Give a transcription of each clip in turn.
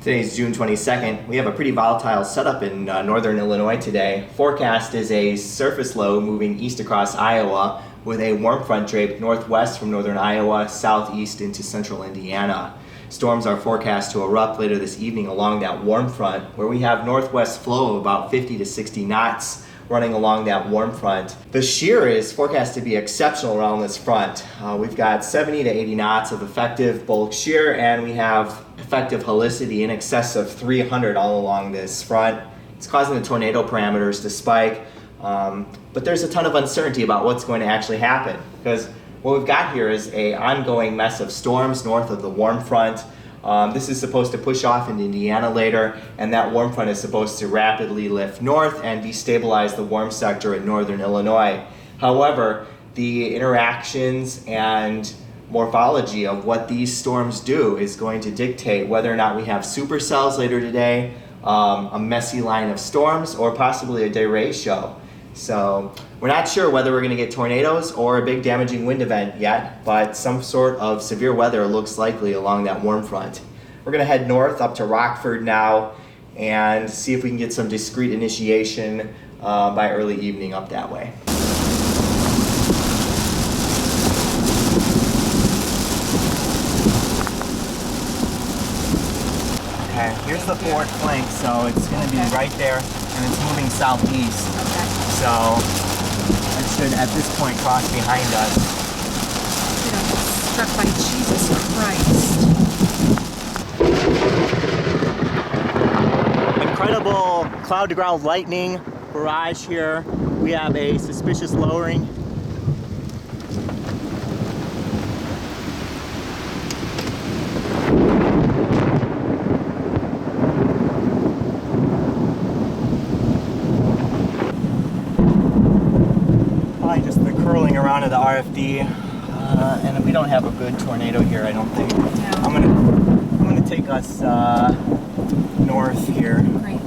Today's June 22nd. We have a pretty volatile setup in northern Illinois today. Forecast is a surface low moving east across Iowa with a warm front draped northwest from northern Iowa, southeast into central Indiana. Storms are forecast to erupt later this evening along that warm front, where we have northwest flow of about 50 to 60 knots running along that warm front. The shear is forecast to be exceptional around this front. We've got 70 to 80 knots of effective bulk shear, and we have effective helicity in excess of 300 all along this front. It's causing the tornado parameters to spike, but there's a ton of uncertainty about what's going to actually happen, because what we've got here is an ongoing mess of storms north of the warm front. This is supposed to push off into Indiana later, and that warm front is supposed to rapidly lift north and destabilize the warm sector in northern Illinois. However, the interactions and morphology of what these storms do is going to dictate whether or not we have supercells later today, a messy line of storms, or possibly a day show. So we're not sure whether we're going to get tornadoes or a big damaging wind event yet, but some sort of severe weather looks likely along that warm front. We're going to head north up to Rockford now and see if we can get some discrete initiation by early evening up that way. Okay, here's the forward flank, so it's going to be right there, and it's moving southeast. Okay. So it should, at this point, cross behind us. You know, struck by Jesus Christ. Incredible cloud-to-ground lightning barrage here. We have a suspicious lowering. Probably just the curling around of the RFD, and we don't have a good tornado here, I don't think. No. I'm gonna take us north here. Great.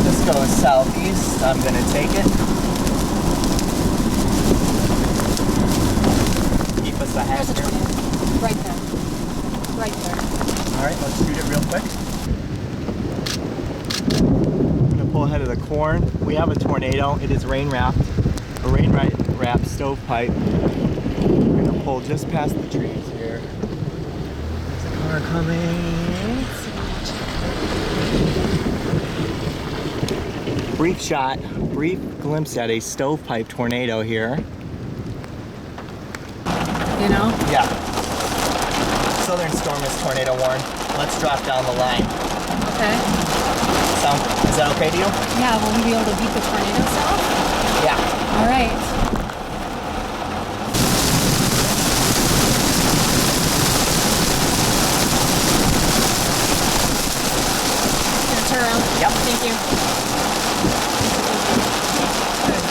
This goes southeast. I'm gonna take it. Keep us ahead There's a here. tornado. Right there. Right there. All right, let's shoot it real quick. I'm gonna pull ahead of the corn. We have a tornado. It is rain wrapped. A rain wrapped stovepipe. We're gonna pull just past the trees here. There's a car coming. Brief glimpse at a stovepipe tornado here. You know? Yeah. Southern storm is tornado warned. Let's drop down the line. Okay. Is that okay to you? Yeah, will we be able to beat the tornado south? Yeah. All right. Gonna turn around. Yep. Thank you. Good.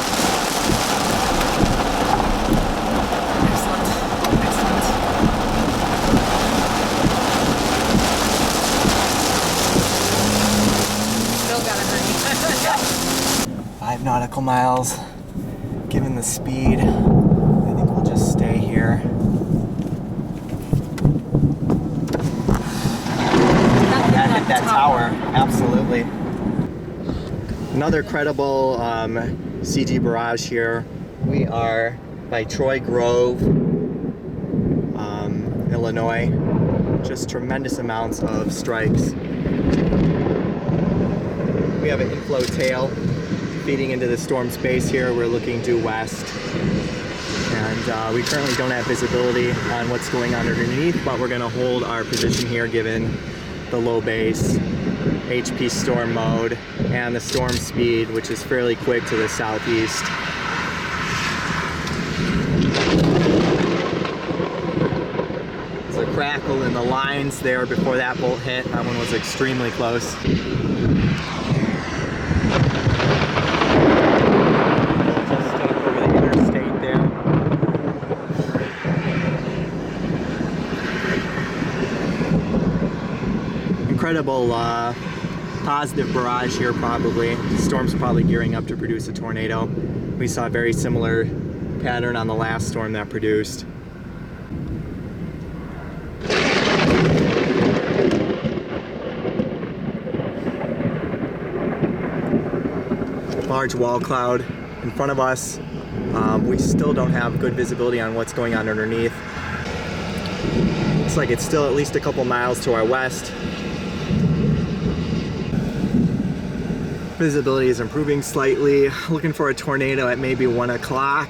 Excellent. Excellent. Still gotta hurry. 5 nautical miles. Given the speed, I think we'll just stay here. That hit that tower. Absolutely. Another credible CG barrage here. We are by Troy Grove, Illinois. Just tremendous amounts of strikes. We have an inflow tail feeding into the storm space here. We're looking due west, and we currently don't have visibility on what's going on underneath, but we're going to hold our position here given the low base, HP storm mode, and the storm speed, which is fairly quick to the southeast. There's a crackle in the lines there before that bolt hit. That one was extremely close. Incredible positive barrage here probably. The storm's probably gearing up to produce a tornado. We saw very similar pattern on the last storm that produced. Large wall cloud in front of us. We still don't have good visibility on what's going on underneath. Looks like it's still at least a couple miles to our west. Visibility is improving slightly. Looking for a tornado at maybe 1 o'clock.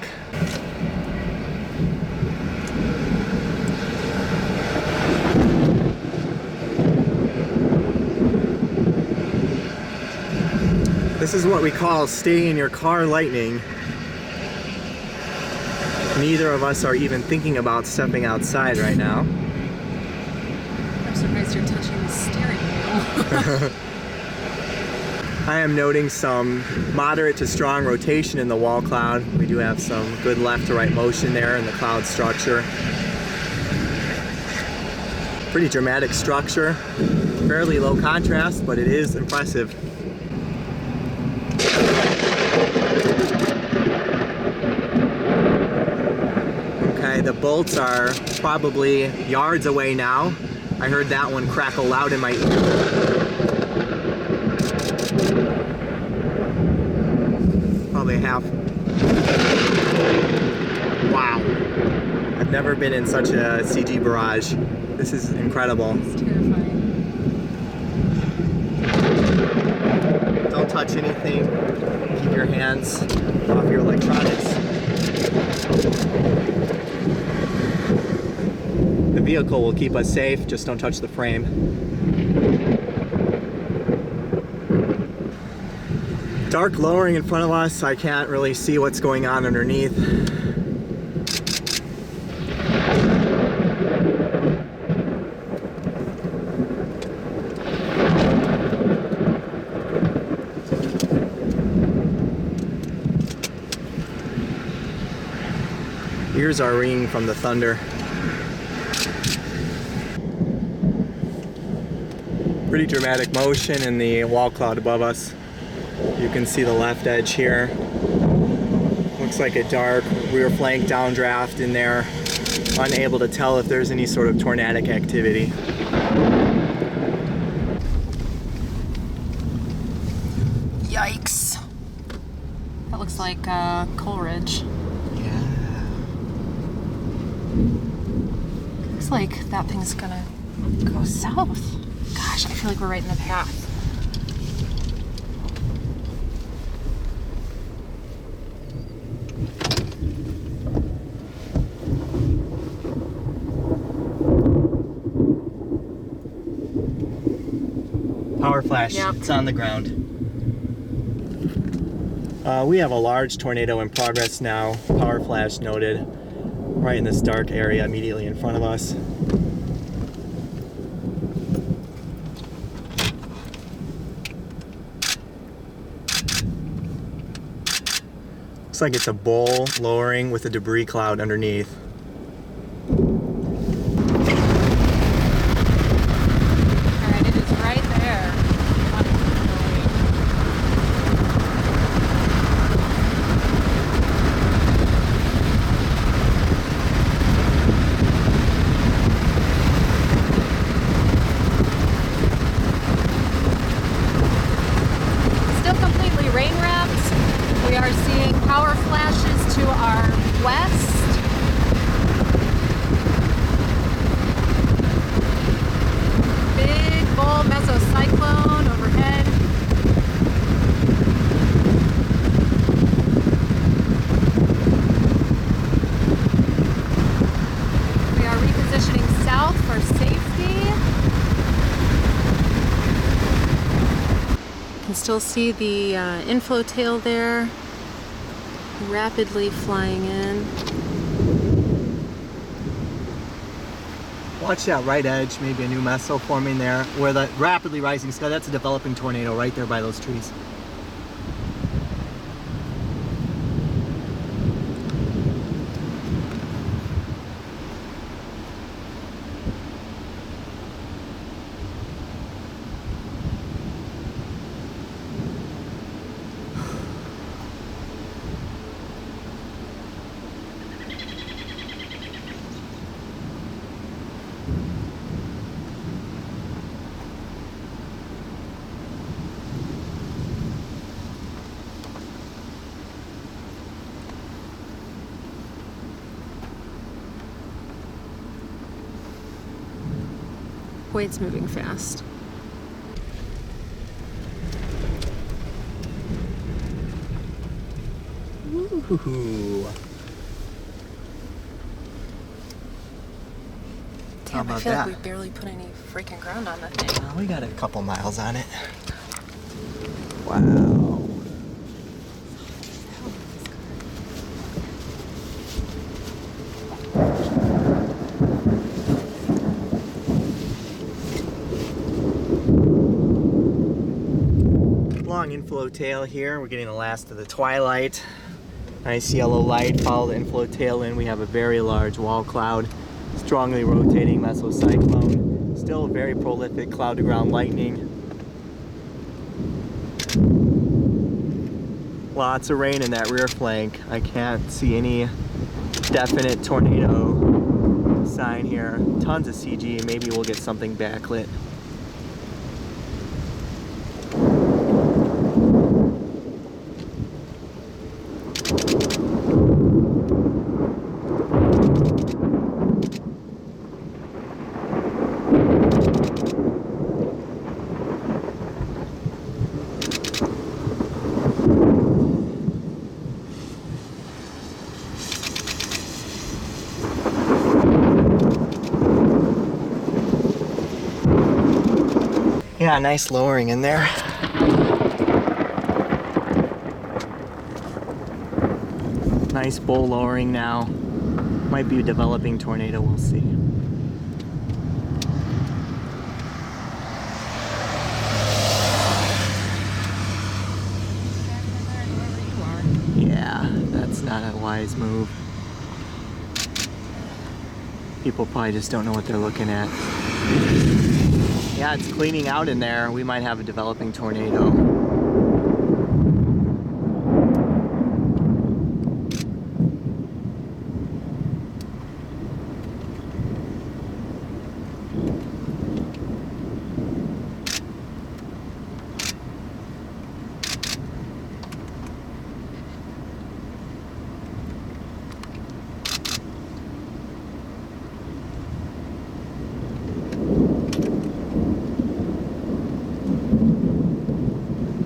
This is what we call stay in your car lightning. Neither of us are even thinking about stepping outside right now. I'm surprised you're touching the steering wheel. I am noting some moderate to strong rotation in the wall cloud. We do have some good left to right motion there in the cloud structure. Pretty dramatic structure. Fairly low contrast, but it is impressive. Okay, the bolts are probably yards away now. I heard that one crackle loud in my ear. Probably half. Wow. I've never been in such a CG barrage. This is incredible. It's terrifying. Don't touch anything. Keep your hands off your electronics. The vehicle will keep us safe, just don't touch the frame. Dark lowering in front of us, I can't really see what's going on underneath. Ears are ringing from the thunder. Pretty dramatic motion in the wall cloud above us. You can see the left edge here. Looks like a dark rear flank downdraft in there. Unable to tell if there's any sort of tornadic activity. Yikes. That looks like Coleridge. Yeah. Looks like that thing's gonna go south. Gosh, I feel like we're right in the path. Power flash, Yep. It's on the ground. We have a large tornado in progress now. Power flash noted right in this dark area immediately in front of us. Looks like it's a bowl lowering with a debris cloud underneath. Alright, it is right there. Still completely rain wrapped. We are seeing power flashes to our west. Big bull mesocyclone overhead. We are repositioning south for safety. You can still see the inflow tail there, rapidly flying in. Watch that right edge, maybe a new meso forming there, where the rapidly rising sky, that's a developing tornado right there by those trees. Kuwait's moving fast. Ooh. Damn, I feel like we barely put any freaking ground on the thing. We got a couple miles on it. Wow. Long inflow tail here. We're getting the last of the twilight. Nice yellow light. Follow the inflow tail in. We have a very large wall cloud. Strongly rotating mesocyclone. Still very prolific cloud to ground lightning. Lots of rain in that rear flank. I can't see any definite tornado sign here. Tons of CG. Maybe we'll get something backlit. Yeah, nice lowering in there. Nice bull lowering now. Might be a developing tornado, we'll see. Yeah, that's not a wise move. People probably just don't know what they're looking at. Yeah, it's cleaning out in there. We might have a developing tornado.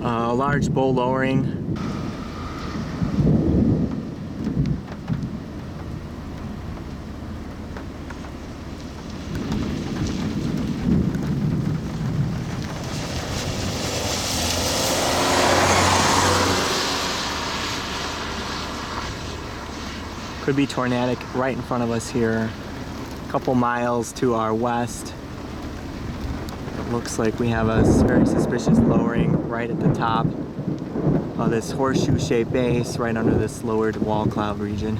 A large bowl lowering. Could be tornadic right in front of us here, a couple miles to our west. It looks like we have a very suspicious lowering right at the top of this horseshoe-shaped base, right under this lowered wall cloud region.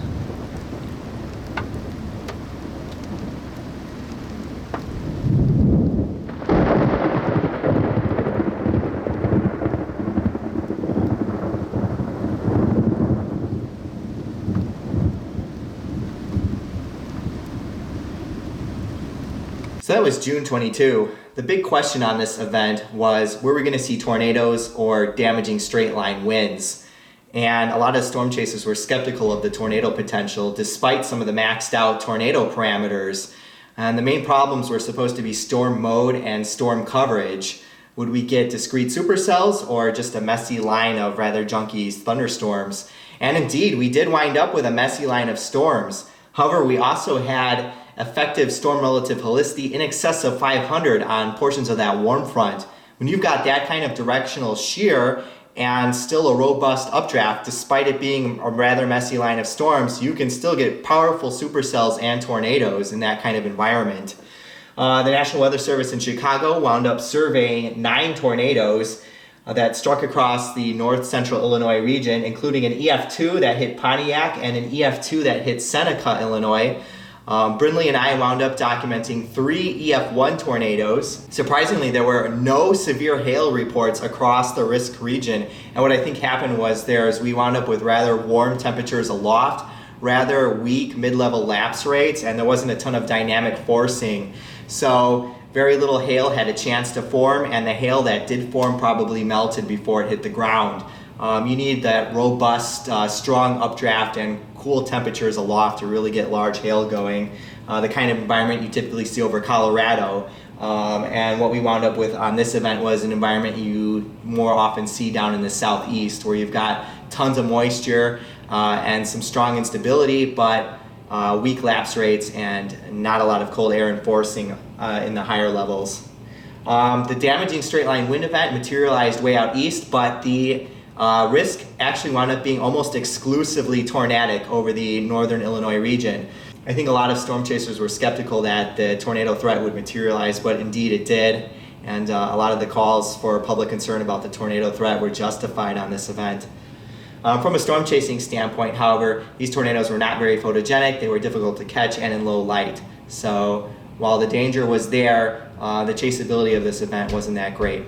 So that was June 22. The big question on this event was, were we going to see tornadoes or damaging straight line winds? And a lot of storm chasers were skeptical of the tornado potential despite some of the maxed out tornado parameters. And the main problems were supposed to be storm mode and storm coverage. Would we get discrete supercells or just a messy line of rather junky thunderstorms? And indeed, we did wind up with a messy line of storms. However, we also had effective storm relative helicity in excess of 500 on portions of that warm front. When you've got that kind of directional shear and still a robust updraft, despite it being a rather messy line of storms, you can still get powerful supercells and tornadoes in that kind of environment. The National Weather Service in Chicago wound up surveying 9 tornadoes that struck across the north central Illinois region, including an EF2 that hit Pontiac and an EF2 that hit Seneca, Illinois. Brindley and I wound up documenting 3 EF1 tornadoes. Surprisingly, there were no severe hail reports across the risk region. And what I think happened was we wound up with rather warm temperatures aloft, rather weak mid-level lapse rates, and there wasn't a ton of dynamic forcing. So very little hail had a chance to form, and the hail that did form probably melted before it hit the ground. You need that robust, strong updraft and cool temperatures aloft to really get large hail going. The kind of environment you typically see over Colorado. And what we wound up with on this event was an environment you more often see down in the southeast, where you've got tons of moisture and some strong instability, but weak lapse rates and not a lot of cold air enforcing in the higher levels. The damaging straight line wind event materialized way out east, but the risk actually wound up being almost exclusively tornadic over the northern Illinois region. I think a lot of storm chasers were skeptical that the tornado threat would materialize, but indeed it did. And a lot of the calls for public concern about the tornado threat were justified on this event. From a storm chasing standpoint, however, these tornadoes were not very photogenic, they were difficult to catch and in low light. So while the danger was there, the chaseability of this event wasn't that great.